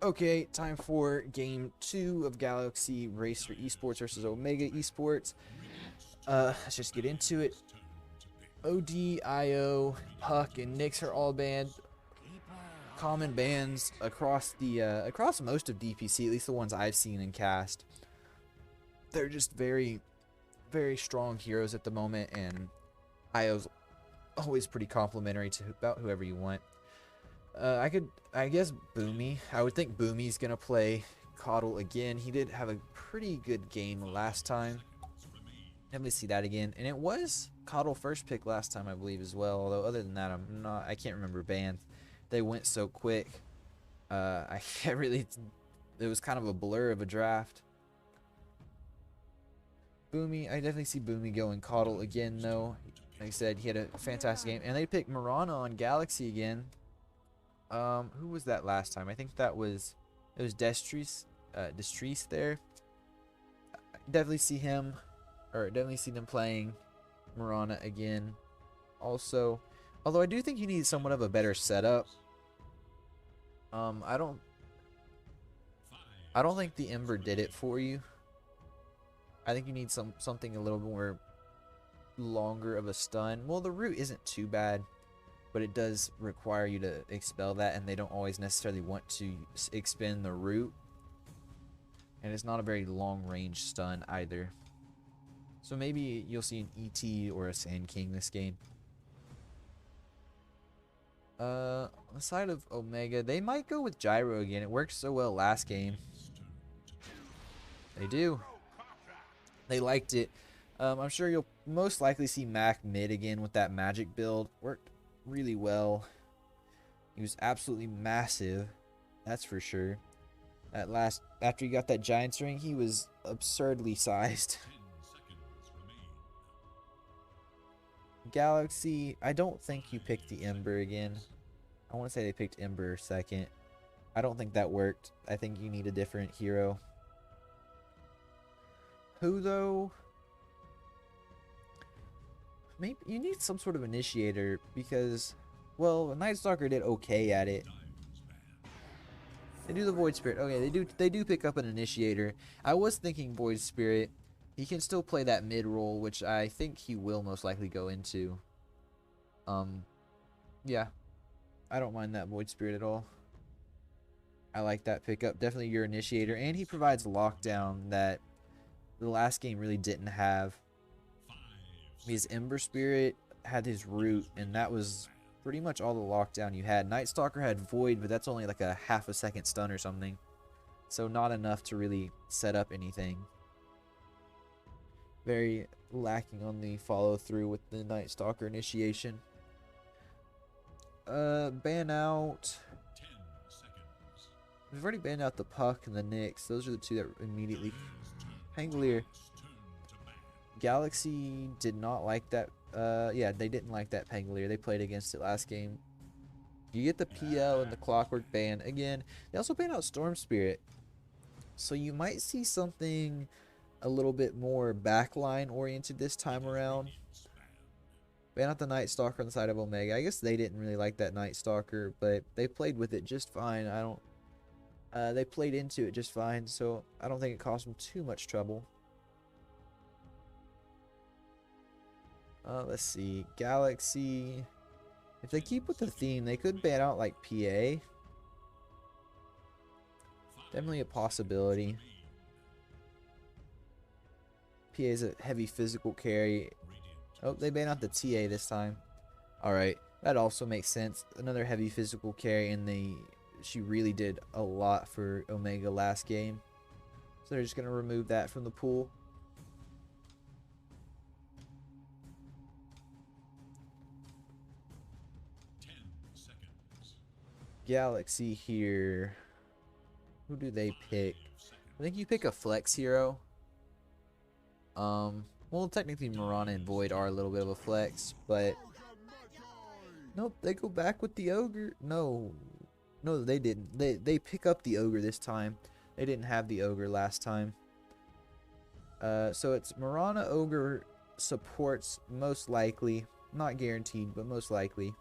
Okay, time for game 2 of Galaxy Racer Esports versus Omega Esports. Let's just get into it. OD, IO, Puck, and Nyx are all banned. Common bans across the across most of DPC, at least the ones I've seen in cast. They're just very, very strong heroes at the moment, and IO's always pretty complimentary to about whoever you want. I guess Boomy. I would think Boomy's gonna play Coddle again. He did have a pretty good game last time. Definitely see that again. And it was Coddle first pick last time, I believe, as well. Although other than that, I can't remember bans. They went so quick. I can't really. It was kind of a blur of a draft. Boomy, I definitely see Boomy going Coddle again, though. Like I said, he had a fantastic game, and they picked Mirana on Galaxy again. Who was that last time? I think it was Destrees there. Definitely see him, or definitely see them playing Mirana again. Also, although I do think you need somewhat of a better setup. I don't think the Ember did it for you. I think you need something a little more longer of a stun. Well, the root isn't too bad, but it does require you to expel that, and they don't always necessarily want to expend the root. And it's not a very long range stun either. So maybe you'll see an ET or a Sand King this game. On the side of Omega, they might go with Gyro again. It worked so well last game. They do. They liked it. I'm sure you'll most likely see Mac mid again with that magic build. Worked really well. He was absolutely massive, that's for sure. After he got that Giant's ring, he was absurdly sized. Galaxy, I don't think you picked the Ember again. I want to say they picked Ember second. I don't think that worked. I think you need a different hero. Who though? Maybe you need some sort of initiator because, well, Night Stalker did okay at it. They do the Void Spirit. Okay, they do pick up an initiator. I was thinking Void Spirit. He can still play that mid role, which I think he will most likely go into. Yeah, I don't mind that Void Spirit at all. I like that pickup. Definitely your initiator, and he provides lockdown that the last game really didn't have. His Ember Spirit had his root, and that was pretty much all the lockdown you had. Night Stalker had Void, but that's only like a half a second stun or something. So not enough to really set up anything. Very lacking on the follow through with the Night Stalker initiation. Ban out. We've already banned out the Puck and the Nyx. Those are the two that immediately. Pangolier. Galaxy did not like that. Yeah, they didn't like that Pangolier. They played against it last game. You get the PL and the Clockwork ban again. They also banned out Storm Spirit, so you might see something a little bit more backline oriented this time around. Ban out the Night Stalker on the side of Omega. I guess they didn't really like that Night Stalker, but they played with it just fine. They played into it just fine, so I don't think it caused them too much trouble. Let's see. Galaxy. If they keep with the theme, they could ban out like PA. Definitely a possibility. PA is a heavy physical carry. Oh, they ban out the TA this time. Alright, that also makes sense. Another heavy physical carry, and she really did a lot for Omega last game. So they're just going to remove that from the pool. Galaxy here. Who do they pick? I think you pick a flex hero. Well, technically Mirana and Void are a little bit of a flex, but nope, they go back with the Ogre. No, they didn't. They pick up the Ogre this time. They didn't have the Ogre last time. So it's Mirana Ogre supports most likely, not guaranteed, but most likely.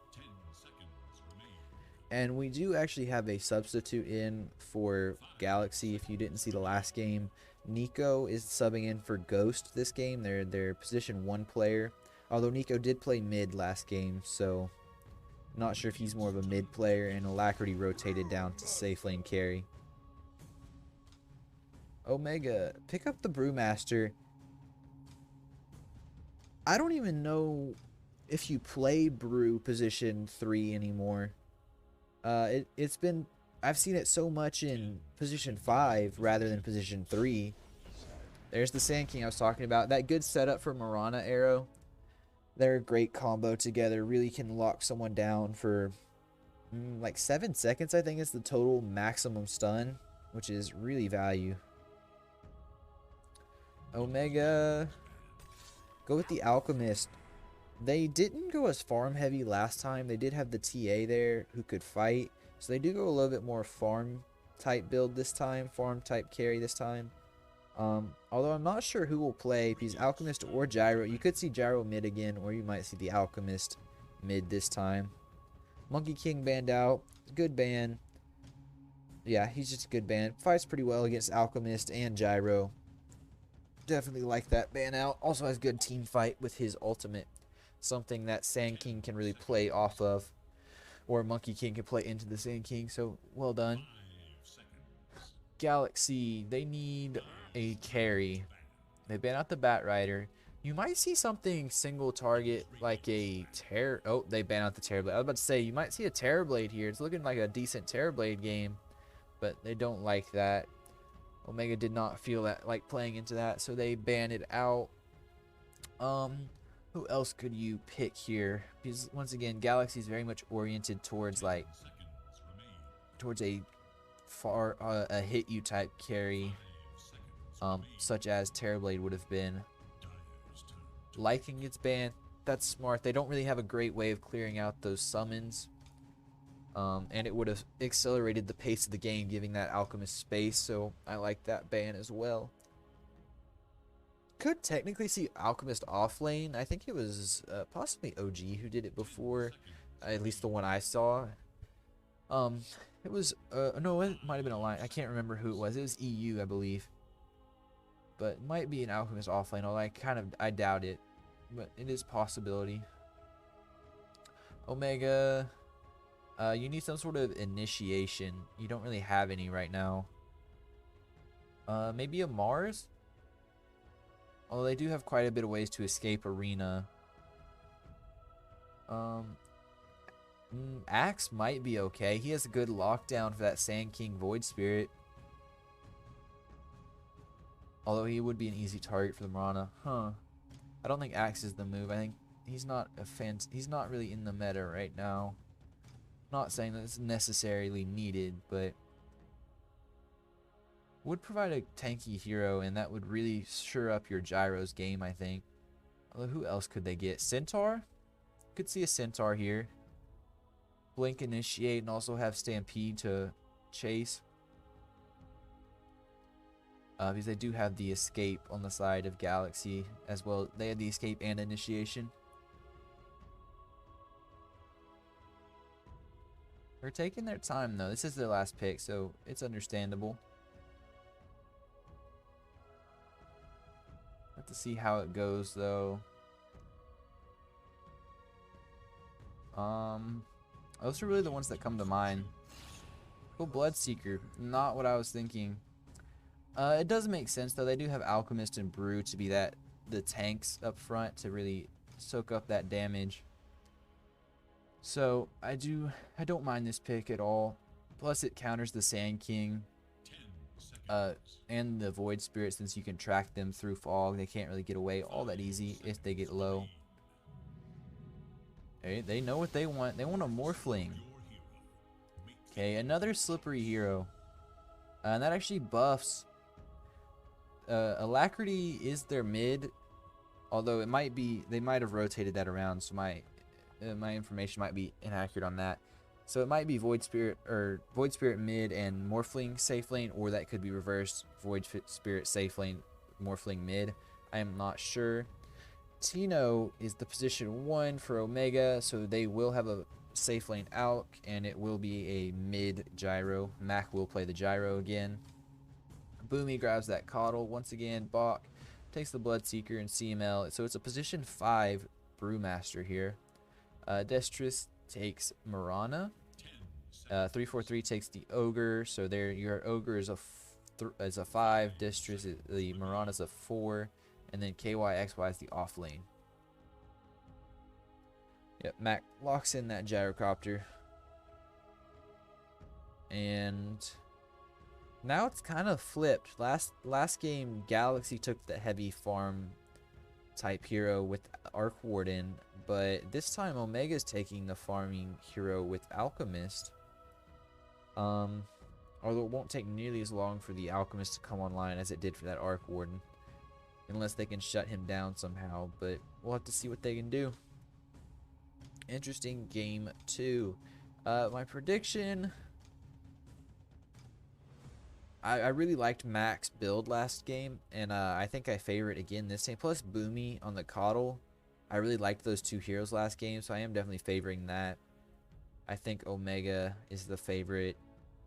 And we do actually have a substitute in for Galaxy. If you didn't see the last game, Nico is subbing in for Ghost this game. They're their position 1 player. Although Nico did play mid last game, so not sure if he's more of a mid player. And Alacrity rotated down to safe lane carry. Omega, pick up the Brewmaster. I don't even know if you play Brew position 3 anymore. It's been, I've seen it so much in position 5 rather than position 3. There's the Sand King I was talking about. That good setup for Mirana arrow. They're a great combo together. Really can lock someone down for like 7 seconds, I think is the total maximum stun, which is really value. Omega, go with the Alchemist. They didn't go as farm heavy last time. They did have the TA there who could fight, so they do go a little bit more farm type build this time, farm type carry this time. Although I'm not sure who will play, because Alchemist or Gyro. You could see Gyro mid again, or you might see the Alchemist mid this time. Monkey King banned out. Good ban. Yeah, he's just a good ban. Fights pretty well against Alchemist and Gyro. Definitely like that ban out. Also has good team fight with his ultimate. Something that Sand King can really play off of. Or Monkey King can play into the Sand King. So, well done. Galaxy, they need a carry. They ban out the Bat Rider. You might see something single target like a Terror. Oh, they ban out the Terrorblade. I was about to say, you might see a Terrorblade here. It's looking like a decent Terrorblade game. But they don't like that. Omega did not feel that like playing into that, so they banned it out. Who else could you pick here? Because once again, Galaxy is very much oriented towards like a far a hit you type carry, such as Terrorblade would have been. Liking gets banned. That's smart. They don't really have a great way of clearing out those summons. And it would have accelerated the pace of the game, giving that Alchemist space, so I like that ban as well. Could technically see Alchemist off lane. I think it was possibly OG who did it before, at least the one I saw. It was, no, it might have been a line. I can't remember who it was. It was EU, I believe. But it might be an Alchemist off lane, although I doubt it. But it is a possibility. Omega... you need some sort of initiation. You don't really have any right now. Maybe a Mars? Although they do have quite a bit of ways to escape arena. Axe might be okay. He has a good lockdown for that Sand King Void Spirit. Although he would be an easy target for the Mirana. Huh. I don't think Axe is the move. I think he's not he's not really in the meta right now. Not saying that it's necessarily needed, but would provide a tanky hero, and that would really sure up your Gyro's game, I think. Although, who else could they get? Centaur? Could see a Centaur here. Blink, initiate, and also have Stampede to chase. Because they do have the escape on the side of Galaxy as well. They had the escape and initiation. They're taking their time, though. This is their last pick, so it's understandable. Have to see how it goes, though. Those are really the ones that come to mind. Oh, Bloodseeker. Not what I was thinking. It does make sense, though. They do have Alchemist and Brew to be the tanks up front to really soak up that damage. So I don't mind this pick at all. Plus it counters the Sand King and the Void Spirit, since you can track them through fog. They can't really get away all that easy if they get low. They know what they want. They want a Morphling. Okay, another slippery hero. And that actually buffs. Alacrity is their mid, although it might be, they might have rotated that around, so my information might be inaccurate on that. So it might be Void Spirit mid and Morphling safe lane, or that could be reversed. Void Spirit safe lane, Morphling mid. I am not sure. Tino is the position 1 for Omega, so they will have a safe lane Alk, and it will be a mid gyro. Mac will play the gyro again. Boomy grabs that Coddle once again. Bach takes the Bloodseeker and CML. So it's a position 5 Brewmaster here. Destris takes Mirana. 343 takes the Ogre. So there, your Ogre is a 5. Destris, the Mirana is a 4. And then KYXY is the off lane. Yep, Mac locks in that gyrocopter. And now it's kind of flipped. Last game, Galaxy took the heavy farm type hero with Arc Warden, but this time Omega's taking the farming hero with Alchemist. Although it won't take nearly as long for the Alchemist to come online as it did for that Arc Warden, unless they can shut him down somehow, but we'll have to see what they can do. Interesting game 2. My prediction, I really liked Mac's build last game, and I think I favor it again this game. Plus Boomy on the Coddle, I really liked those 2 heroes last game, so I am definitely favoring that. I think Omega is the favorite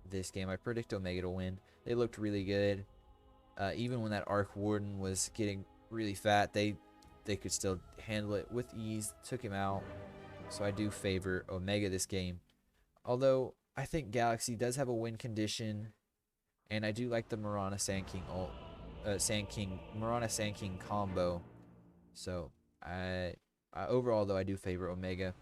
this game. I predict Omega to win. They looked really good. Even when that Arc Warden was getting really fat, they could still handle it with ease. Took him out. So I do favor Omega this game. Although I think Galaxy does have a win condition, and I do like the Mirana Sand King Mirana Sand King combo. So overall though I do favor Omega.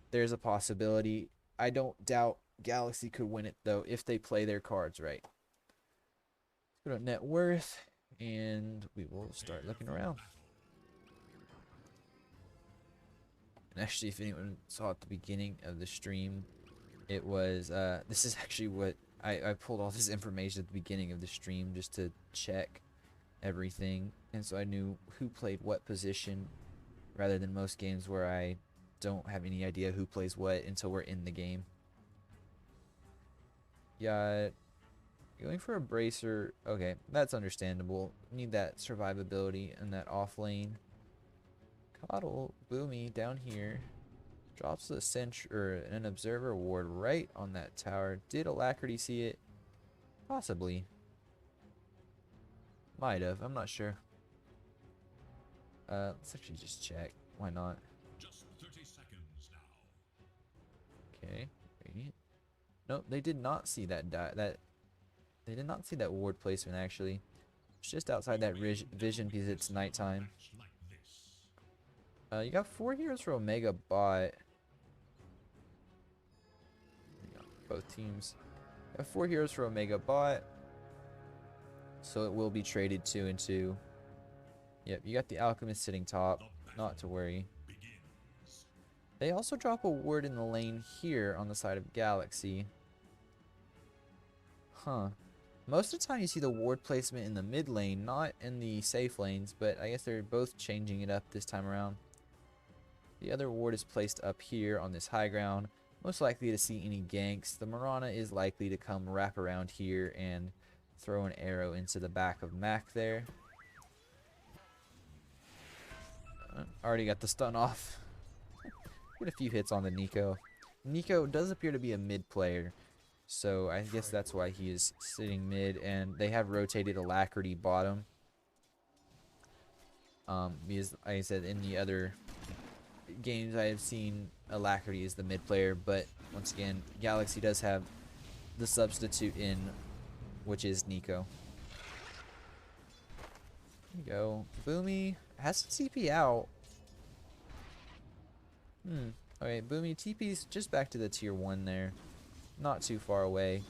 There's a possibility. I don't doubt Galaxy could win it though if they play their cards right. Let's go to net worth and we will start looking around. Actually, if anyone saw at the beginning of the stream, it was this is actually what I pulled all this information at the beginning of the stream just to check everything, and so I knew who played what position, rather than most games where I don't have any idea who plays what until we're in the game. Yeah, going for a bracer. Okay, that's understandable. Need that survivability in that off lane. Coddle, Boomy down here drops the sentry or an observer ward right on that tower. Did Alacrity see it? Possibly. Might have. I'm not sure. Let's actually just check. Why not? Just 30 seconds now. Okay. Radiant. Nope, they did not see that they did not see that ward placement actually. It's just outside that vision because it's nighttime. You got 4 heroes for Omega bot. Both teams. You have 4 heroes for Omega bot. So it will be traded 2 and 2. Yep, you got the Alchemist sitting top. Not to worry. They also drop a ward in the lane here on the side of Galaxy. Huh. Most of the time you see the ward placement in the mid lane, not in the safe lanes, but I guess they're both changing it up this time around. The other ward is placed up here on this high ground, most likely to see any ganks. The Mirana is likely to come wrap around here and throw an arrow into the back of Mac there. Already got the stun off. Get a few hits on the Nico. Nico does appear to be a mid player, so I guess that's why he is sitting mid, and they have rotated Alacrity bottom. Because, like I said, in the other games I have seen, Alacrity is the mid player, but once again, Galaxy does have the substitute in, which is Nico. There you go. Boomy has to TP out. Okay, Boomy TP's just back to the tier 1 there. Not too far away.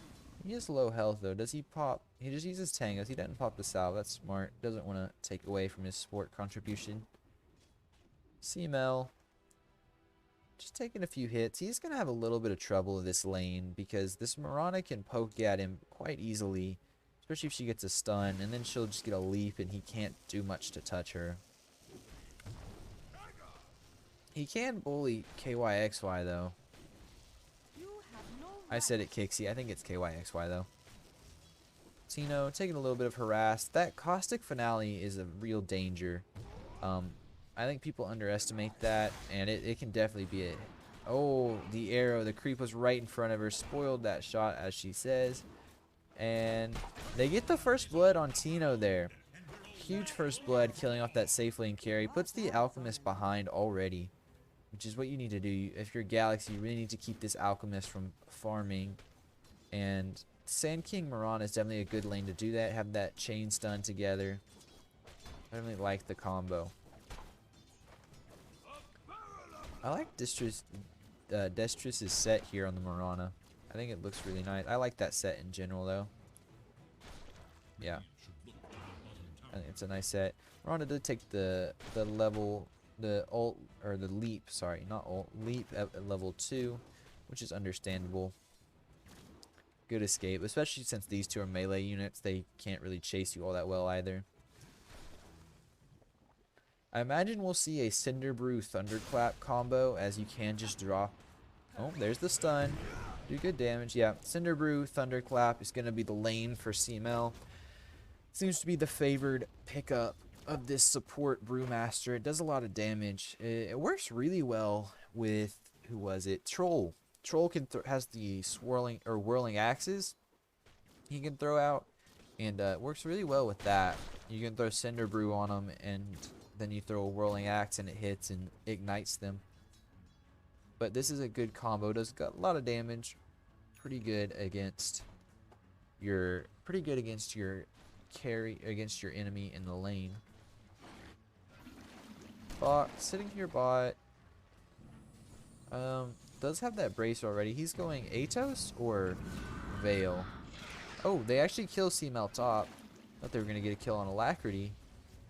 He is low health though. Does he pop? He just uses Tangos. He doesn't pop the salve. That's smart. Doesn't want to take away from his support contribution. CML. Just taking a few hits. He's going to have a little bit of trouble in this lane because this Mirana can poke at him quite easily. Especially if she gets a stun, and then she'll just get a leap and he can't do much to touch her. He can bully KYXY though. I said it Kixie. I think it's KYXY though. Tino taking a little bit of harass. That Caustic Finale is a real danger. I think people underestimate that, and it can definitely be Oh, the arrow. The creep was right in front of her. Spoiled that shot, as she says. And they get the first blood on Tino there. Huge first blood, killing off that safe lane carry. Puts the Alchemist behind already, which is what you need to do. If you're Galaxy, you really need to keep this Alchemist from farming. And Sand King Mirana is definitely a good lane to do that. Have that chain stun together. I really like the combo. I like Destrus's set here on the Mirana. I think it looks really nice. I like that set in general, though. Yeah. I think it's a nice set. Mirana did take the ult, or the leap, sorry, not ult, leap at level 2, which is understandable. Good escape, especially since these two are melee units. They can't really chase you all that well either. I imagine we'll see a Cinder Brew Thunderclap combo, as you can just drop. Oh, there's the stun. Do good damage. Yeah, Cinder Brew Thunderclap is going to be the lane for CML. Seems to be the favored pickup of this support Brewmaster. It does a lot of damage. It works really well with, who was it? Troll. Troll has the swirling or whirling axes he can throw out, and works really well with that. You can throw Cinder Brew on them, and then you throw a whirling axe and it hits and ignites them. But this is a good combo. Does got a lot of damage. Pretty good against your carry, against your enemy in the lane. Bot sitting here, bot. Does have that brace already. He's going Atos or Veil. Oh, they actually kill CML top. Thought they were gonna get a kill on Alacrity.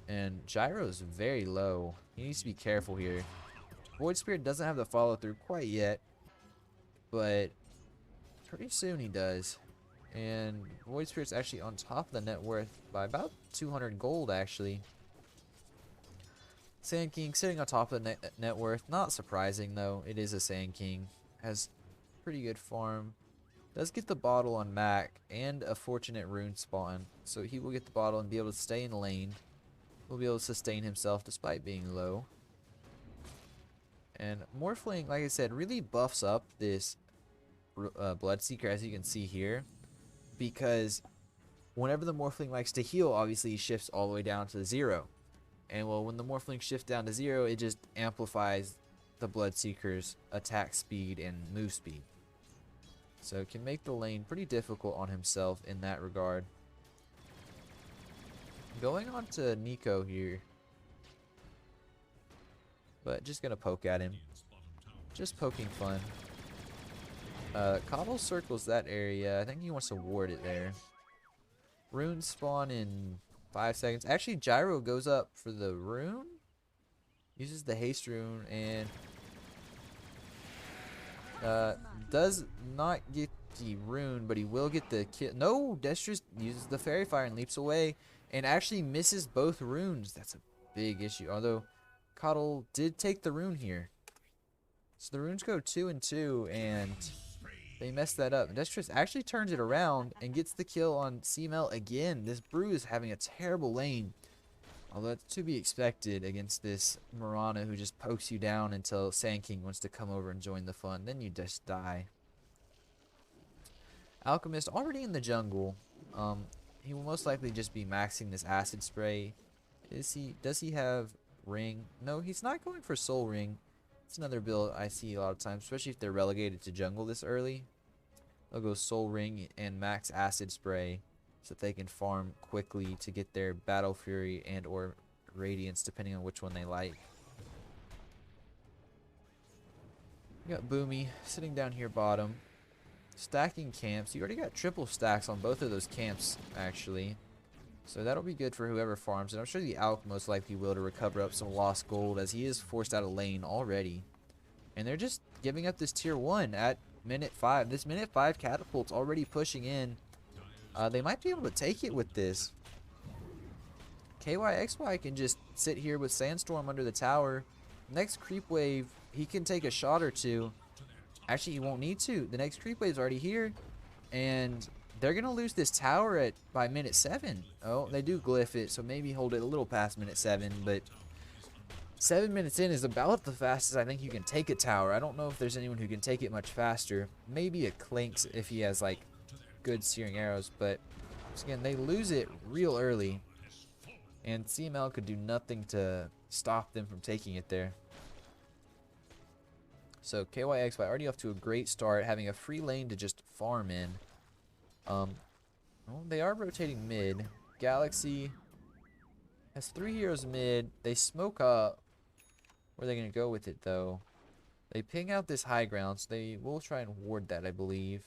And Gyro's very low. He needs to be careful here. Void Spirit doesn't have the follow through quite yet, but pretty soon he does. And Void Spirit's actually on top of the net worth by about 200 gold actually. Sand King sitting on top of the net worth. Not surprising though. It is a Sand King. Has pretty good farm. Does get the bottle on Mac and a fortunate rune spawn. So he will get the bottle and be able to stay in lane. Will be able to sustain himself despite being low. And Morphling, like I said, really buffs up this Bloodseeker, as you can see here. Because whenever the Morphling likes to heal, obviously he shifts all the way down to 0. And well, when the Morphling shifts down to 0, it just amplifies the Bloodseeker's attack speed and move speed. So it can make the lane pretty difficult on himself in that regard. Going on to Nico here. But just gonna poke at him. Just poking fun. Cobble circles that area. I think he wants to ward it there. Rune spawn in 5 seconds. Actually, Gyro goes up for the rune. Uses the haste rune and does not get the rune, but he will get the kill. No, Destrus uses the fairy fire and leaps away and actually misses both runes. That's a big issue. Although Coddle did take the rune here. So the runes go 2 and 2 and they messed that up. Destrus actually turns it around and gets the kill on CML again. This Brew is having a terrible lane. Although it's to be expected against this Mirana who just pokes you down until Sand King wants to come over and join the fun. Then you just die. Alchemist already in the jungle. He will most likely just be maxing this acid spray. Does he have ring? No, he's not going for soul ring. It's another build I see a lot of times, especially if they're relegated to jungle this early. They'll go soul ring and max acid spray so that they can farm quickly to get their battle fury and or radiance depending on which one they like. We got Boomy sitting down here bottom. Stacking camps. You already got triple stacks on both of those camps actually. So that'll be good for whoever farms it. I'm sure the Alk most likely will to recover up some lost gold as he is forced out of lane already. And they're just giving up this tier 1 at minute 5. This minute 5 catapult's already pushing in. They might be able to take it with this. KYXY can just sit here with Sandstorm under the tower. Next creep wave, he can take a shot or two. Actually, he won't need to. The next creep wave's already here. And they're going to lose this tower by minute 7. Oh, they do glyph it, so maybe hold it a little past minute 7. But 7 minutes in is about the fastest I think you can take a tower. I don't know if there's anyone who can take it much faster. Maybe a Clinks if he has like good searing arrows, but once again, they lose it real early, and CML could do nothing to stop them from taking it there. So KYXY already off to a great start, having a free lane to just farm in. Well, they are rotating mid. Galaxy has 3 heroes mid. They smoke up. Where are they going to go with it, though? They ping out this high ground, so they will try and ward that, I believe.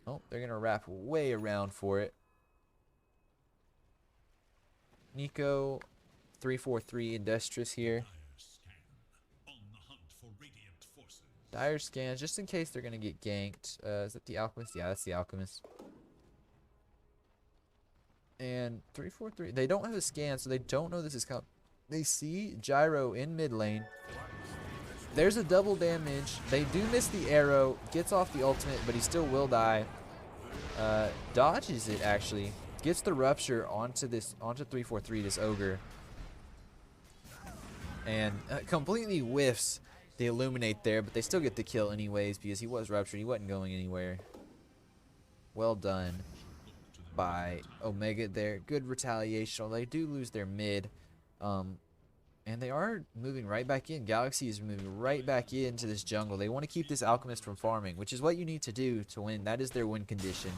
Oh, they're going to wrap way around for it. Nico, 343 Industrious here. Dire scans, just in case they're going to get ganked. Is that the Alchemist? Yeah, that's the Alchemist. And 343, they don't have a scan, so they don't know this is coming. They see Gyro in mid lane. There's a double damage. They do miss the arrow. Gets off the ultimate, but he still will die. Dodges it, actually. Gets the rupture onto 343, this ogre. And completely whiffs the illuminate there, but they still get the kill anyways because he was ruptured. He wasn't going anywhere. Well done by Omega there. Good retaliation. They do lose their mid. And they are moving right back in. Galaxy is moving right back into this jungle. They want to keep this Alchemist from farming, which is what you need to do to win. That is their win condition.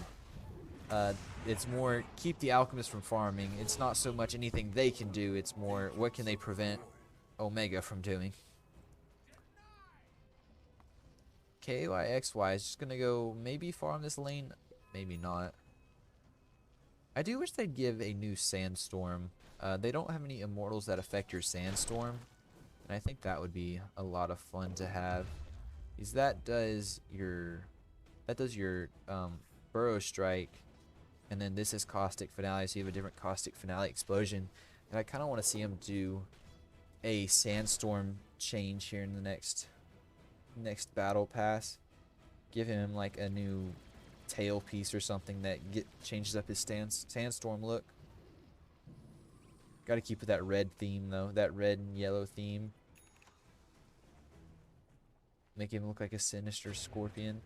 It's more keep the Alchemist from farming. It's not so much anything they can do. It's more what can they prevent Omega from doing. KYXY is just going to go maybe farm this lane. Maybe not. I do wish they'd give a new Sandstorm. They don't have any immortals that affect your Sandstorm, and I think that would be a lot of fun to have. Because that does your Burrow Strike, and then this is Caustic Finale, so you have a different Caustic Finale explosion. And I kind of want to see him do a Sandstorm change here in the next battle pass. Give him like a new tail piece or something that changes up his Sandstorm look. Got to keep with that red theme though, that red and yellow theme. Make him look like a sinister scorpion.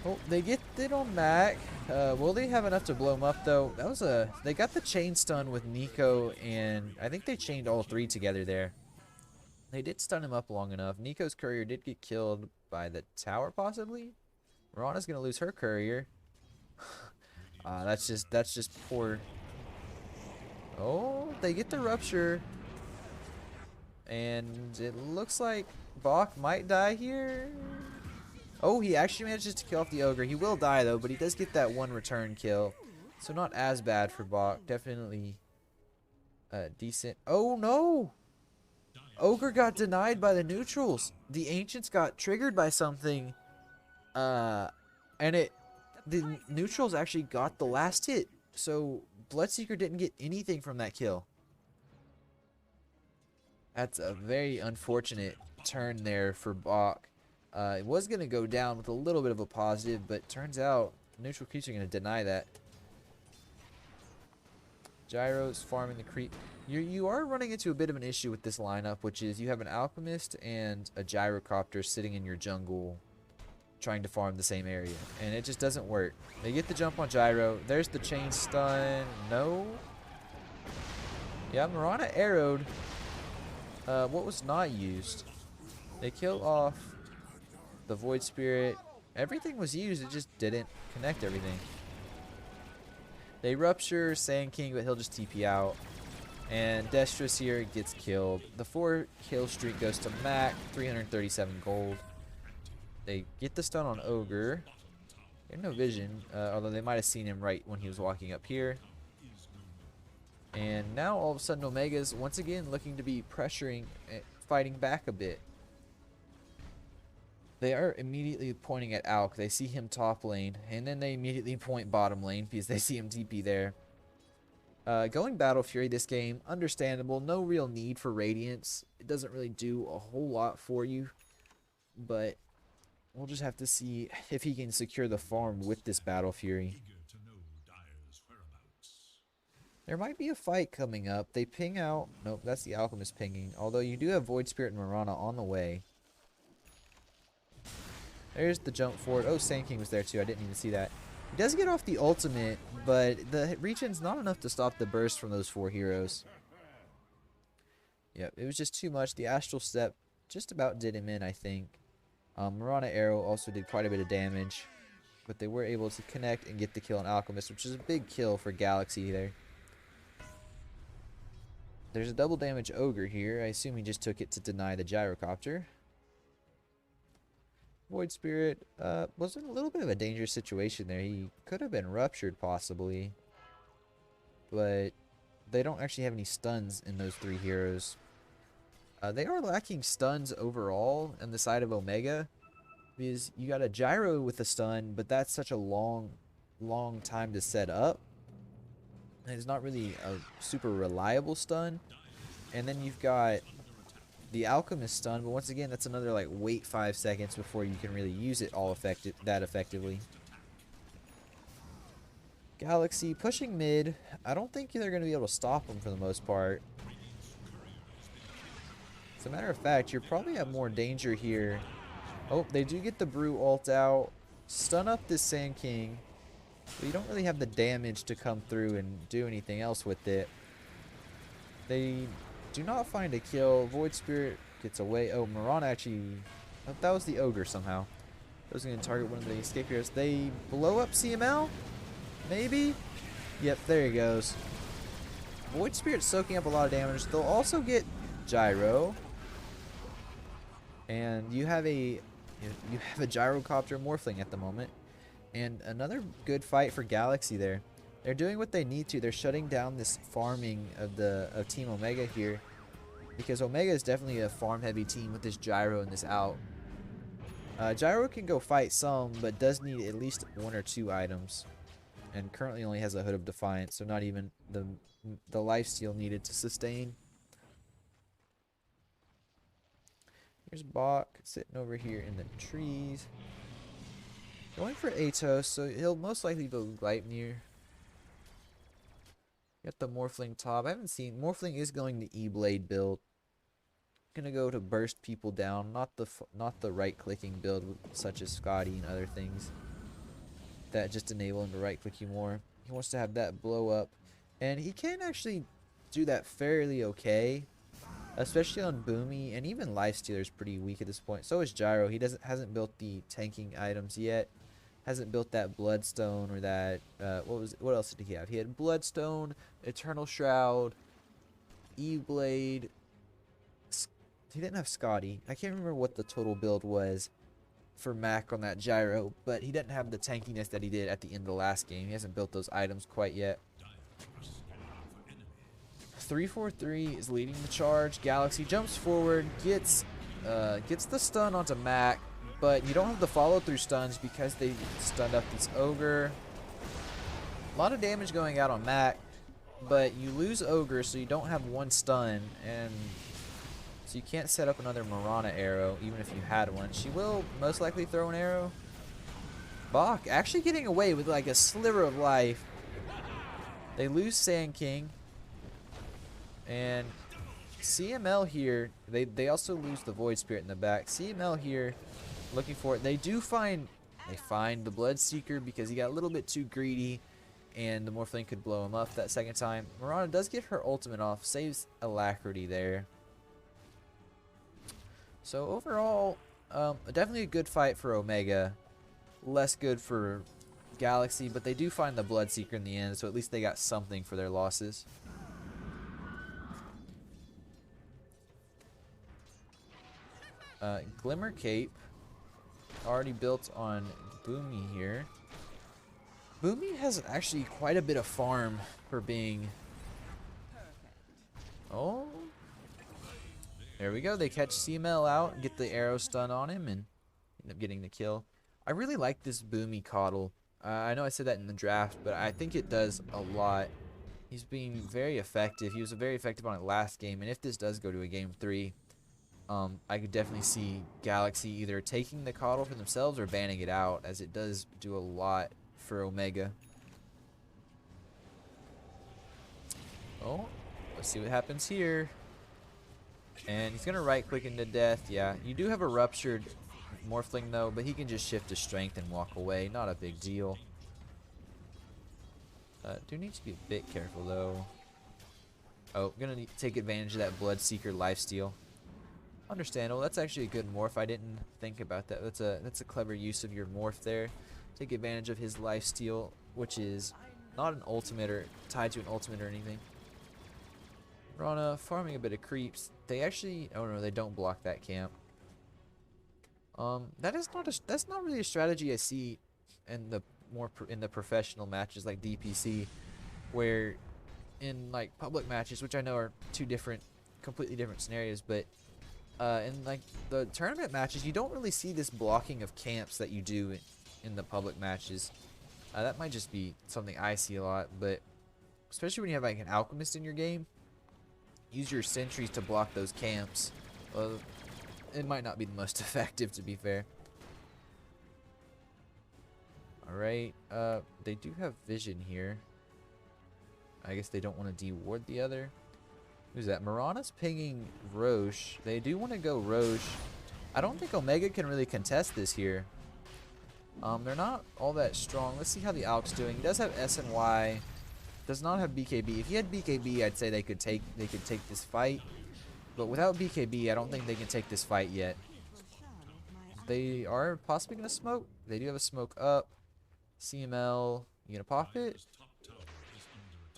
Oh, they get it on Mac. Will they have enough to blow him up though? That was they got the chain stun with Nico, and I think they chained all three together there. They did stun him up long enough. Nico's courier did get killed by the tower possibly. Mirana's gonna lose her courier. That's just poor. Oh, they get the rupture. And it looks like Bach might die here. Oh, he actually manages to kill off the ogre. He will die though, but he does get that one return kill. So not as bad for Bach. Definitely decent. Oh no! Ogre got denied by the neutrals. The ancients got triggered by something. And the neutrals actually got the last hit. So Bloodseeker didn't get anything from that kill. That's a very unfortunate turn there for Bach. It was going to go down with a little bit of a positive, but turns out neutral creeps are going to deny that. Gyro's farming the creep. You are running into a bit of an issue with this lineup, which is you have an Alchemist and a Gyrocopter sitting in your jungle trying to farm the same area, and it just doesn't work. They get the jump on Gyro. There's the chain stun. No. Yeah, Mirana arrowed what was not used. They kill off the Void Spirit. Everything was used, it just didn't connect everything. They rupture Sand King, but he'll just TP out. And Destrus here gets killed. The 4 kill streak goes to Mac, 337 gold. They get the stun on Ogre. They have no vision, although they might have seen him right when he was walking up here. And now all of a sudden Omega's once again looking to be pressuring, fighting back a bit. They are immediately pointing at Alk. They see him top lane, and then they immediately point bottom lane because they see him TP there. Going Battle Fury this game, understandable. No real need for Radiance. It doesn't really do a whole lot for you, but we'll just have to see if he can secure the farm with this Battle Fury. There might be a fight coming up. They ping out. Nope, that's the Alchemist pinging. Although you do have Void Spirit and Mirana on the way. There's the jump forward. Oh, Sand King was there too. I didn't even see that. He does get off the ultimate, but the regen's not enough to stop the burst from those 4 heroes. Yep, it was just too much. The Astral Step just about did him in, I think. Mirana Arrow also did quite a bit of damage, but they were able to connect and get the kill on Alchemist, which is a big kill for Galaxy there. There's a double damage Ogre here. I assume he just took it to deny the Gyrocopter. Void Spirit was in a little bit of a dangerous situation there. He could have been ruptured possibly, but they don't actually have any stuns in those 3 heroes. They are lacking stuns overall on the side of Omega, because you got a Gyro with a stun, but that's such a long time to set up. And it's not really a super reliable stun. And then you've got the Alchemist stun, but once again, that's another like wait 5 seconds before you can really use it that effectively. Galaxy pushing mid. I don't think they're going to be able to stop them for the most part. As a matter of fact, you're probably at more danger here. Oh, they do get the Brew ult out. Stun up this Sand King. But you don't really have the damage to come through and do anything else with it. They do not find a kill. Void Spirit gets away. Oh, Mirana actually... Oh, that was the Ogre somehow. That was going to target one of the escape heroes. They blow up CML? Maybe? Yep, there he goes. Void Spirit soaking up a lot of damage. They'll also get Gyro. And you have a Gyrocopter Morphling at the moment. And another good fight for Galaxy there. They're doing what they need to. They're shutting down this farming of Team Omega here, because Omega is definitely a farm heavy team with this Gyro and this out. Gyro can go fight some, but does need at least 1 or 2 items, and currently only has a Hood of Defiance, so not even the lifesteal needed to sustain. Here's Bach sitting over here in the trees. Going for Atos, so he'll most likely go Gleipnir. Got the Morphling top. I haven't seen... Morphling is going the E-Blade build. Gonna go to burst people down, not the right-clicking build such as Scotty and other things that just enable him to right-click you more. He wants to have that blow up, and he can actually do that fairly okay. Especially on Boomy, and even Lifestealer is pretty weak at this point. So is Gyro. He hasn't built the tanking items yet. Hasn't built that Bloodstone or that what else did he have? He had Bloodstone, Eternal Shroud, E-Blade. He didn't have Scotty. I can't remember what the total build was for Mac on that Gyro, but he didn't have the tankiness that he did at the end of the last game. He hasn't built those items quite yet. 343 is leading the charge. Galaxy jumps forward, gets the stun onto Mac, but you don't have the follow-through stuns because they stunned up this Ogre. A lot of damage going out on Mac, but you lose Ogre, so you don't have 1 stun, and so you can't set up another Mirana arrow, even if you had one. She will most likely throw an arrow. Bach actually getting away with like a sliver of life. They lose Sand King. And CML here, they also lose the Void Spirit in the back. CML here, looking for it. They find the Bloodseeker because he got a little bit too greedy, and the Morphling could blow him up that second time. Mirana does get her ultimate off, saves Alacrity there. So overall, definitely a good fight for Omega. Less good for Galaxy, but they do find the Bloodseeker in the end, so at least they got something for their losses. Glimmer Cape already built on Boomy here. Boomy has actually quite a bit of farm for being... Oh, there we go. They catch CML out and get the arrow stun on him and end up getting the kill. I really like this Boomy Coddle. I know I said that in the draft, but I think it does a lot. He's being very effective. He was very effective on it last game, and if this does go to a game 3, I could definitely see Galaxy either taking the Coddle for themselves or banning it out, as it does do a lot for Omega. Oh, let's see what happens here. And he's going to right click into death. Yeah, you do have a ruptured Morphling though, but he can just shift to strength and walk away. Not a big deal. Do need to be a bit careful though. Oh, gonna take advantage of that Bloodseeker lifesteal. Understandable. That's actually a good morph. I didn't think about that. That's a clever use of your morph there. Take advantage of his lifesteal, which is not an ultimate or tied to an ultimate or anything. Rana farming a bit of creeps. They actually, oh no, they don't block that camp. That's not really a strategy I see in the in the professional matches like DPC, where in like public matches, which I know are completely different scenarios, but in like the tournament matches, you don't really see this blocking of camps that you do in the public matches. That might just be something I see a lot, but especially when you have like an alchemist in your game, use your sentries to block those camps. It might not be the most effective, to be fair. Alright, they do have vision here. I guess they don't want to deward the other. Who's that? Mirana's pinging Roche. They do want to go Roche. I don't think Omega can really contest this here. They're not all that strong. Let's see how the Alk's doing. He does have S and Y. Does not have BKB. If he had BKB, I'd say they could take this fight. But without BKB, I don't think they can take this fight yet. They are possibly going to smoke. They do have a smoke up. CML, you gonna pop it?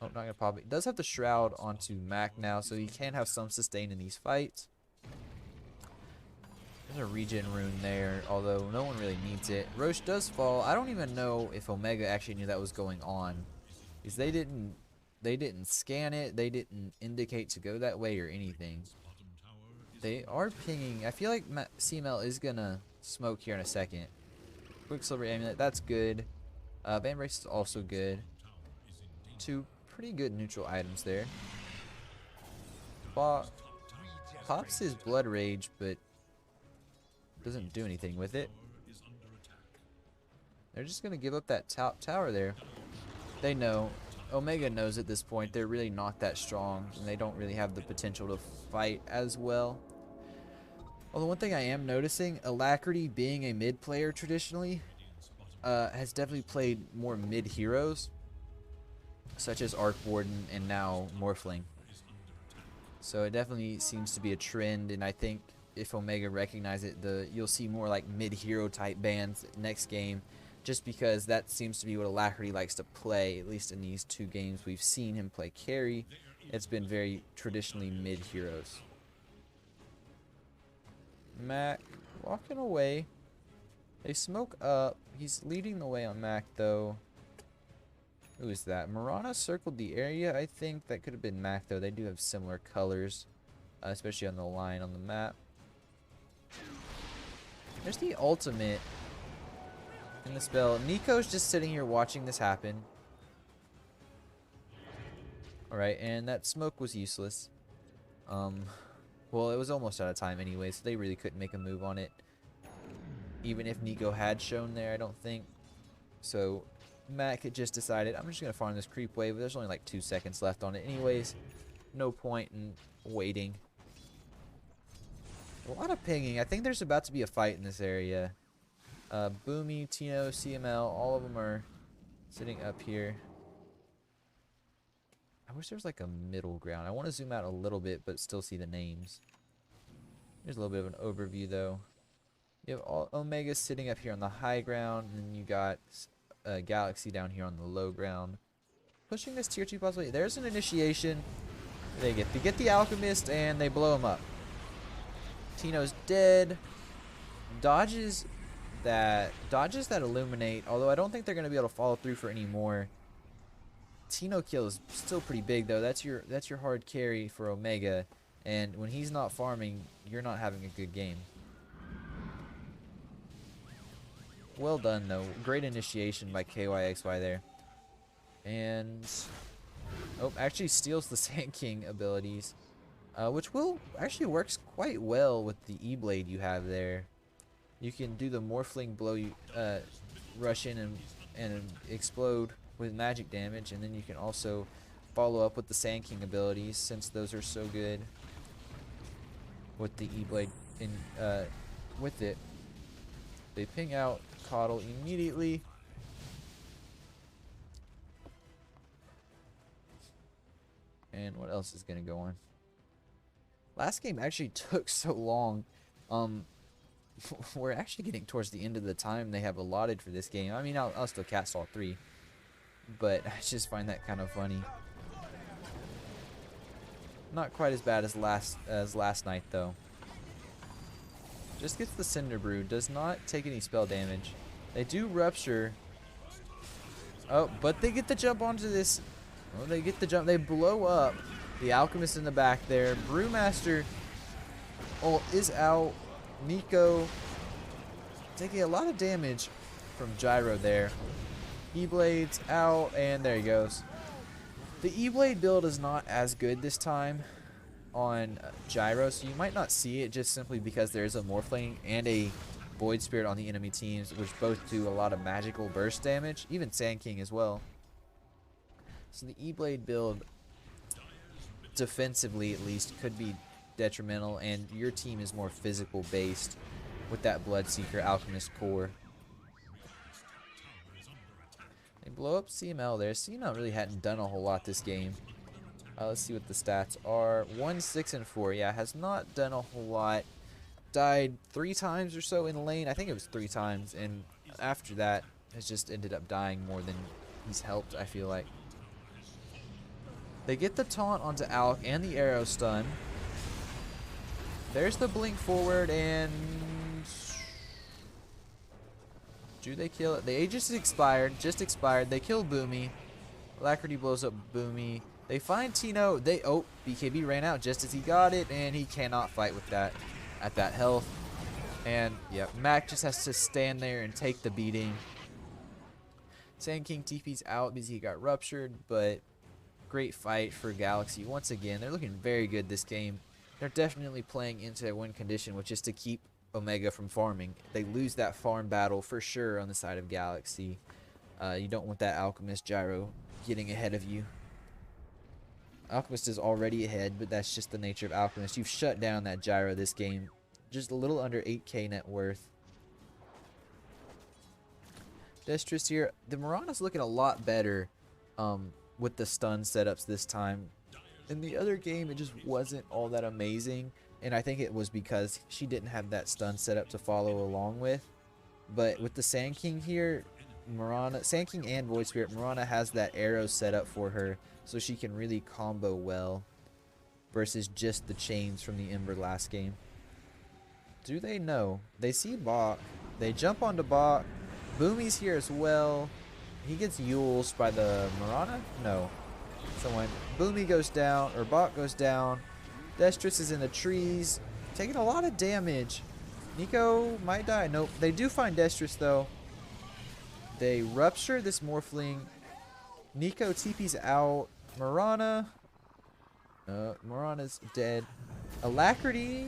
Oh, not gonna pop it. He does have the shroud onto Mac now, so he can have some sustain in these fights. There's a regen rune there, although no one really needs it. Roche does fall. I don't even know if Omega actually knew that was going on, because they didn't scan it. They didn't indicate to go that way or anything. They are pinging. I feel like CML is gonna smoke here in a second. Quicksilver Amulet, that's good. Band Brace is also good. Two pretty good neutral items there. Pops his Blood Rage, but doesn't do anything with it. They're just going to give up that top tower there. They know. Omega knows at this point they're really not that strong, and they don't really have the potential to fight as well. Although one thing I am noticing, Alacrity being a mid player traditionally, has definitely played more mid heroes, such as Arc Warden and now Morphling. So it definitely seems to be a trend, and I think if Omega recognize it, you'll see more like mid hero type bans next game, just because that seems to be what Alacrity likes to play. At least in these two games we've seen him play carry, it's been very traditionally mid heroes. Mac walking away. They smoke up. He's leading the way on Mac though. Who is that? Mirana circled the area. I think that could have been Mac though. They do have similar colors, especially on the line on the map. There's the ultimate in the spell. Nico's just sitting here watching this happen. Alright, and that smoke was useless. Well, it was almost out of time anyway, so they really couldn't make a move on it. Even if Nico had shown there, I don't think. So Mac had just decided, I'm just going to farm this creep wave. There's only like 2 seconds left on it anyways. No point in waiting. A lot of pinging. I think there's about to be a fight in this area. Boomy, Tino, CML, all of them are sitting up here. I wish there was like a middle ground. I want to zoom out a little bit but still see the names. There's a little bit of an overview though. You have all Omega sitting up here on the high ground, and then you got Galaxy down here on the low ground. Pushing this tier 2 possibly. There's an initiation. They get the Alchemist, and they blow him up. Tino's dead. Dodges that Illuminate, although I don't think they're going to be able to follow through for any more. Tino kill is still pretty big though. That's your hard carry for Omega, and when he's not farming, you're not having a good game. Well done though. Great initiation by KYXY there. And actually steals the Sand King abilities, which actually works quite well with the E-Blade you have there. You can do the Morphling blow, rush in and explode with magic damage, and then you can also follow up with the Sand King abilities since those are so good with the E-Blade in with it. They ping out Coddle immediately. And what else is going to go on? Last game actually took so long. We're actually getting towards the end of the time they have allotted for this game. I mean, I'll still cast all 3. But I just find that kind of funny. Not quite as bad as last night, though. Just gets the Cinder Brew. Does not take any spell damage. They do Rupture. Oh, but they get the jump onto this. Oh, they get the jump. They blow up the Alchemist in the back there. Brewmaster ult is out. Nico taking a lot of damage from Gyro there. E-Blade's out, and there he goes. The E-Blade build is not as good this time on Gyro, so you might not see it just simply because there is a Morphling and a Void Spirit on the enemy teams, which both do a lot of magical burst damage, even Sand King as well. So the E-Blade build, defensively at least, could be detrimental, and your team is more physical based with that Bloodseeker Alchemist core. They blow up CML there. CML really hadn't done a whole lot this game. Let's see what the stats are. 1, 6, and 4. Yeah, has not done a whole lot. Died 3 times or so in lane. I think it was 3 times, and after that has just ended up dying more than he's helped, I feel like. They get the taunt onto Alk and the arrow stun. There's the blink forward, and do they kill it? The Aegis just expired. They kill Boomy. Alacrity blows up Boomy. They find Tino. Oh, BKB ran out just as he got it, and he cannot fight with that at that health. And yeah, Mac just has to stand there and take the beating. Sand King TP's out because he got ruptured, but great fight for Galaxy once again. They're looking very good this game. They're definitely playing into their win condition, which is to keep Omega from farming. They lose that farm battle for sure on the side of Galaxy. You don't want that Alchemist Gyro getting ahead of you. Alchemist is already ahead, but that's just the nature of Alchemist. You've shut down that Gyro this game. Just a little under 8k net worth. Destrus here. The Mirana's looking a lot better with the stun setups this time. In the other game, it just wasn't all that amazing. And I think it was because she didn't have that stun setup to follow along with. But with the Sand King here, Sand King and Void Spirit, Mirana has that arrow set up for her, so she can really combo well versus just the chains from the Ember last game. Do they know? They see Bach. They jump onto Bach. Boomy's here as well. He gets Yules by the Mirana? No. Someone. Boomy goes down, or Bach goes down. Destrus is in the trees, taking a lot of damage. Nico might die. Nope. They do find Destrus though. They rupture this Morphling. Nico TP's out. Mirana. Mirana's dead. Alacrity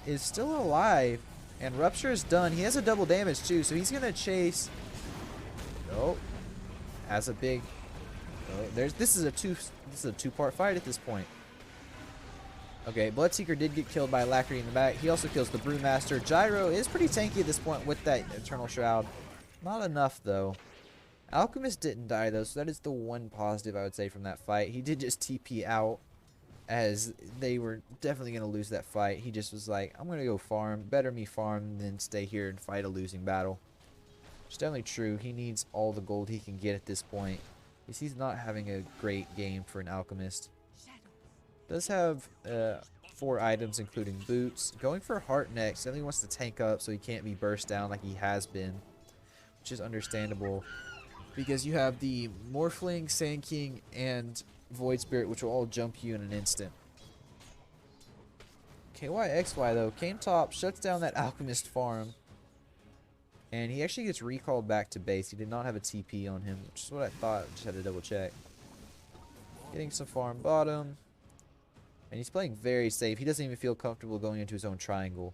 is still alive. And Rupture is done. He has a double damage too, so he's gonna chase. Oh. Has a big. Oh, this is a two-part fight at this point. Okay, Bloodseeker did get killed by Alacrity in the back. He also kills the Brewmaster. Gyro is pretty tanky at this point with that Eternal Shroud. Not enough, though. Alchemist didn't die, though, so that is the one positive I would say from that fight. He did just TP out, as they were definitely going to lose that fight. He just was like, I'm going to go farm. Better me farm than stay here and fight a losing battle. It's definitely true. He needs all the gold he can get at this point. Because he's not having a great game for an Alchemist. Does have 4 items, including boots. Going for Heart next. Definitely wants to tank up so he can't be burst down like he has been. Which is understandable. Because you have the Morphling, Sand King, and Void Spirit, which will all jump you in an instant. KYXY though, came top, shuts down that Alchemist farm. And he actually gets recalled back to base. He did not have a TP on him, which is what I thought. Just had to double check. Getting some farm bottom. And he's playing very safe. He doesn't even feel comfortable going into his own triangle.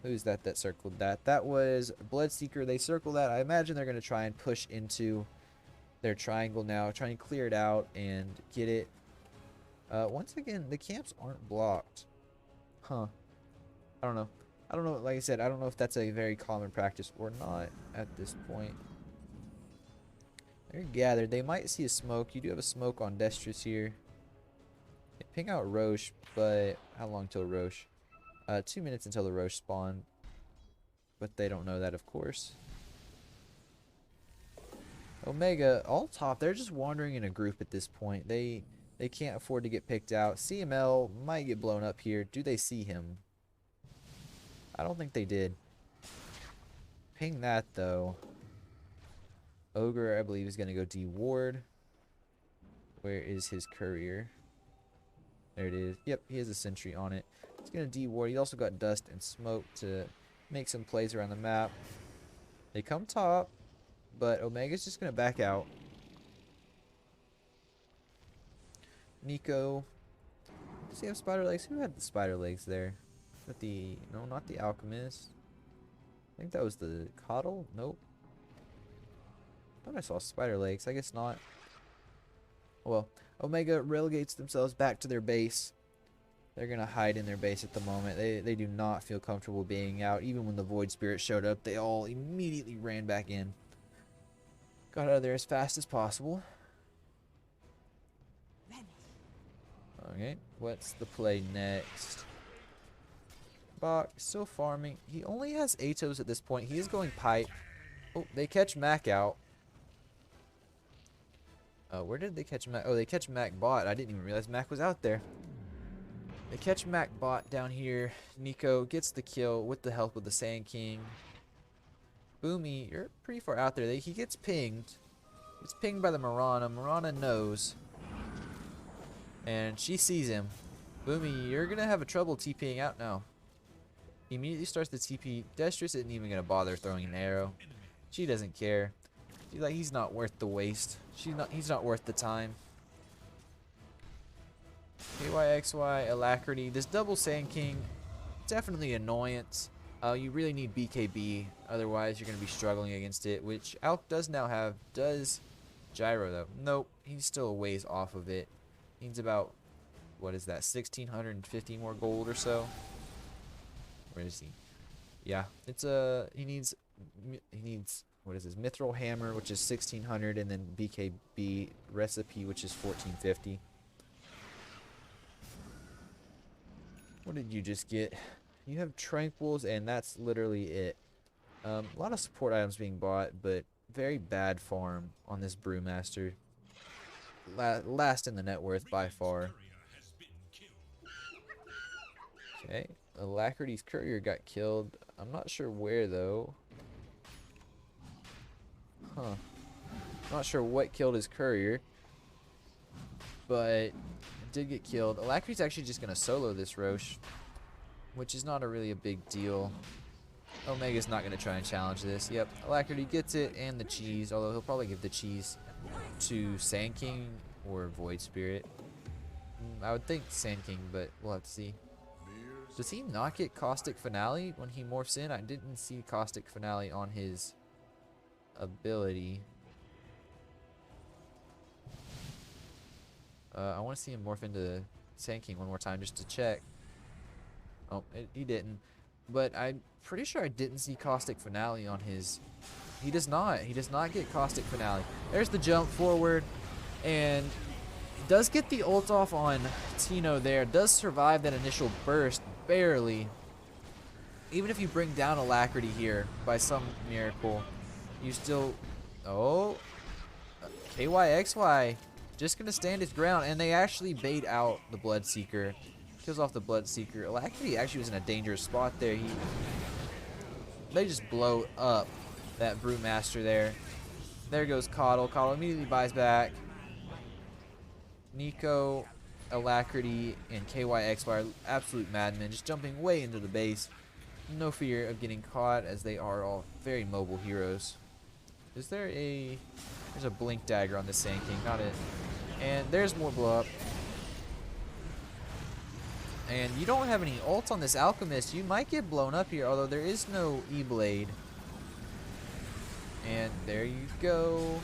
Who's that circled that? That was Bloodseeker. They circle that. I imagine they're going to try and push into their triangle now. Try and clear it out and get it. Once again, the camps aren't blocked. Huh. I don't know. I don't know, like I said, I don't know if that's a very common practice or not at this point. They're gathered. They might see a smoke. You do have a smoke on Destris here. They ping out Roche, but how long till Roche? 2 minutes until the Roche spawn. But they don't know that, of course. Omega, all top, they're just wandering in a group at this point. They can't afford to get picked out. CML might get blown up here. Do they see him? I don't think they did. Ping that, though. Ogre, I believe, is going to go D-Ward. Where is his courier? There it is. Yep, he has a sentry on it. He's going to D-Ward. He's also got dust and smoke to make some plays around the map. They come top, but Omega's just going to back out. Nico. Does he have spider legs? Who had the spider legs there? But no, not the alchemist. I think that was the coddle. Nope. Thought I saw spider legs. I guess not. Well, Omega relegates themselves back to their base. They're gonna hide in their base at the moment. They do not feel comfortable being out. Even when the Void Spirit showed up, they all immediately ran back in. Got out of there as fast as possible. Okay, what's the play next? Bach still farming. He only has Atos at this point. He is going pipe. Oh, they catch Mac out. Where did they catch Mac? Oh, they catch Mac bot. I didn't even realize Mac was out there. They catch Mac bot down here. Nico gets the kill with the help of the Sand King. Boomy, you're pretty far out there. He gets pinged. He's pinged by the Mirana. Mirana knows. And she sees him. Boomy, you're going to have a trouble TPing out now. He immediately starts the TP. Destris isn't even going to bother throwing an arrow. She doesn't care. She's like, he's not worth the waste. He's not worth the time. KYXY, Alacrity. This double Sand King, definitely annoyance. You really need BKB. Otherwise, you're going to be struggling against it. Which Alk does now have. Does Gyro, though? Nope. He's still a ways off of it. Needs about, what is that, 1,650 more gold or so? Where is he? Yeah, it's he needs, what is this, Mithril Hammer, which is 1,600, and then BKB Recipe, which is 1,450. What did you just get? You have Tranquils, and that's literally it. A lot of support items being bought, but very bad farm on this Brewmaster. Last in the net worth by far. Okay, Alacrity's courier got killed. I'm not sure where though. Huh. Not sure what killed his courier, but it did get killed. Alacrity's actually just gonna solo this Roche, which is not really a big deal. Omega's not gonna try and challenge this. Yep, Alacrity gets it and the cheese, although he'll probably give the cheese to Sand King or Void Spirit. I would think Sand King, but we'll have to see. Does he not get Caustic Finale when he morphs in? I didn't see Caustic Finale on his ability. I want to see him morph into Sand King one more time just to check. Oh, he didn't. But I'm pretty sure I didn't see Caustic Finale on his. He does not. He does not get Caustic Finale. There's the jump forward. And does get the ult off on Tino there. Does survive that initial burst. Barely. Even if you bring down Alacrity here by some miracle, you still... Oh. KYXY just going to stand his ground. And they actually bait out the Bloodseeker. Kills off the Bloodseeker. Alacrity actually was in a dangerous spot there. They just blow up that Brewmaster there. There goes Coddle. Coddle immediately buys back. Nico, Alacrity, and KYXY are absolute madmen, just jumping way into the base. No fear of getting caught, as they are all very mobile heroes. Is there a... There's a Blink Dagger on the Sand King, not it. And there's more blow up. And you don't have any ults on this Alchemist. You might get blown up here, although there is no E-Blade. And there you go.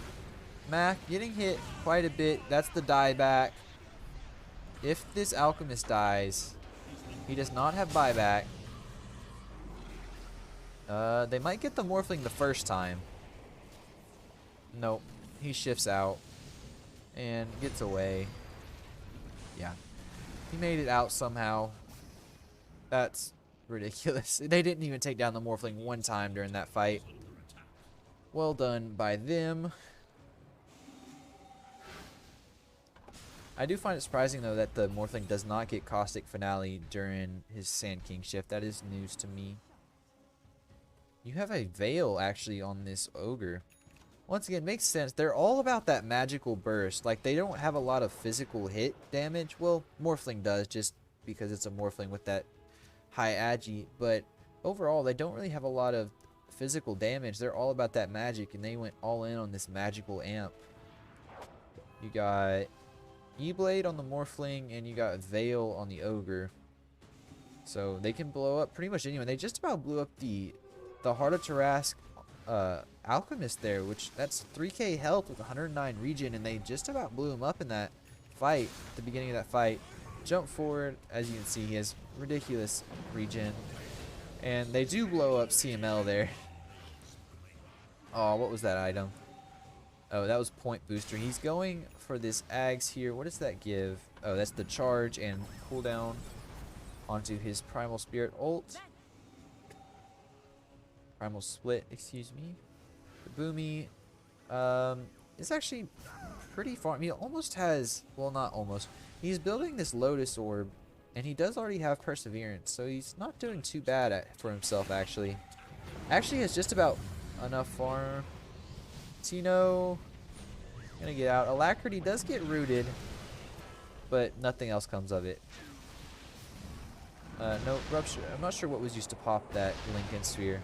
Mac getting hit quite a bit. That's the dieback. If this Alchemist dies, he does not have buyback. They might get the Morphling the first time. Nope. He shifts out and gets away. Yeah. He made it out somehow. That's ridiculous. They didn't even take down the Morphling one time during that fight. Well done by them. I do find it surprising, though, that the Morphling does not get Caustic Finale during his Sand King shift. That is news to me. You have a Veil, actually, on this Ogre. Once again, makes sense. They're all about that magical burst. Like, they don't have a lot of physical hit damage. Well, Morphling does, just because it's a Morphling with that high agi. But overall, they don't really have a lot of physical damage. They're all about that magic, and they went all in on this magical amp. You got E-Blade on the Morphling, and you got Veil on the Ogre. So they can blow up pretty much anyone. They just about blew up the Heart of Tarask Alchemist there, which that's 3k health with 109 regen, and they just about blew him up in that fight, at the beginning of that fight. Jump forward, as you can see, he has ridiculous regen. And they do blow up CML there. Oh, what was that item? Oh, that was Point Booster. He's going for this Ags here. What does that give? Oh, that's the charge and cooldown onto his Primal Spirit ult. Primal Split, excuse me. The Boomy is actually pretty far. He almost has, well, not almost. He's building this Lotus Orb, and he does already have Perseverance, so he's not doing too bad for himself, actually. Actually has just about enough farm. Tino gonna get out. Alacrity does get rooted, but nothing else comes of it. No Rupture. I'm not sure what was used to pop that Lincoln Sphere.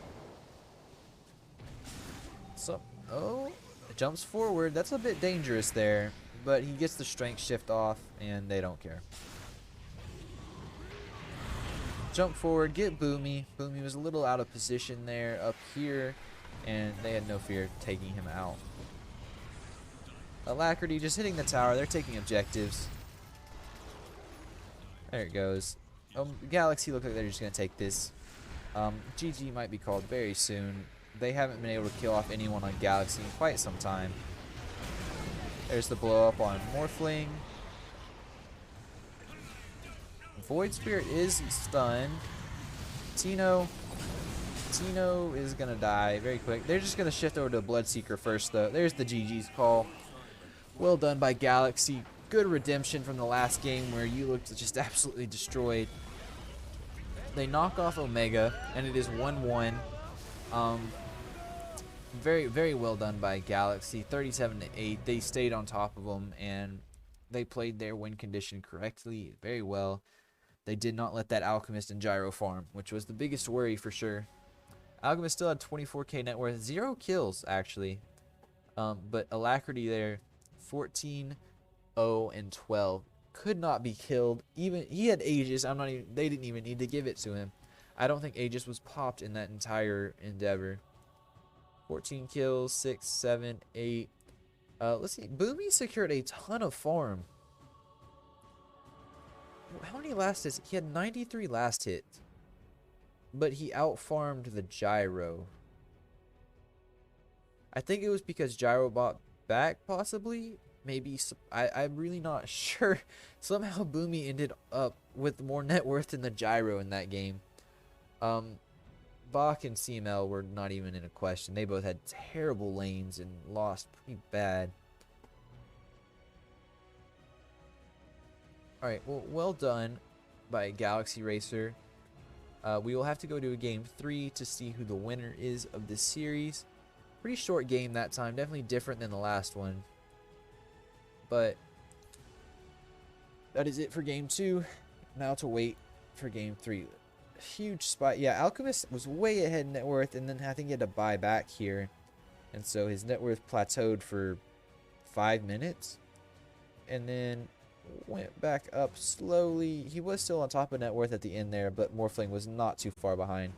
So, oh, it jumps forward. That's a bit dangerous there, but he gets the strength shift off, and they don't care. Jump forward, get Boomy. Boomy was a little out of position there up here, and they had no fear taking him out. Alacrity just hitting the tower. They're taking objectives. There it goes. Galaxy look like they're just going to take this. GG might be called very soon. They haven't been able to kill off anyone on Galaxy in quite some time. There's the blow up on Morphling. Void Spirit is stunned. Tino is going to die very quick. They're just going to shift over to Bloodseeker first, though. There's the GG's call. Well done by Galaxy. Good redemption from the last game where you looked just absolutely destroyed. They knock off Omega, and it is 1-1. Very, very well done by Galaxy. 37-8. They stayed on top of them, and they played their win condition correctly, very well. They did not let that Alchemist and Gyro farm, which was the biggest worry for sure. Alchemist still had 24k net worth, 0 kills actually. But Alacrity there, 14, 0, and 12. Could not be killed. Even he had Aegis. They didn't even need to give it to him. I don't think Aegis was popped in that entire endeavor. 14 kills, 6, 7, 8. Let's see. Boomy secured a ton of farm. How many last hits? He had 93 last hit. But he outfarmed the Gyro. I think it was because Gyro bought back, possibly. Maybe. I'm really not sure. Somehow Boomy ended up with more net worth than the Gyro in that game. Bach and CML were not even in a question. They both had terrible lanes and lost pretty bad. Alright, well done by Galaxy Racer. We will have to go to a game 3 to see who the winner is of this series. Pretty short game that time. Definitely different than the last one. But that is it for game 2. Now to wait for game 3. Huge spot. Yeah, Alchemist was way ahead in net worth, and then I think he had to buy back here. And so his net worth plateaued for 5 minutes. And then went back up slowly. He was still on top of net worth at the end there, but Morphling was not too far behind.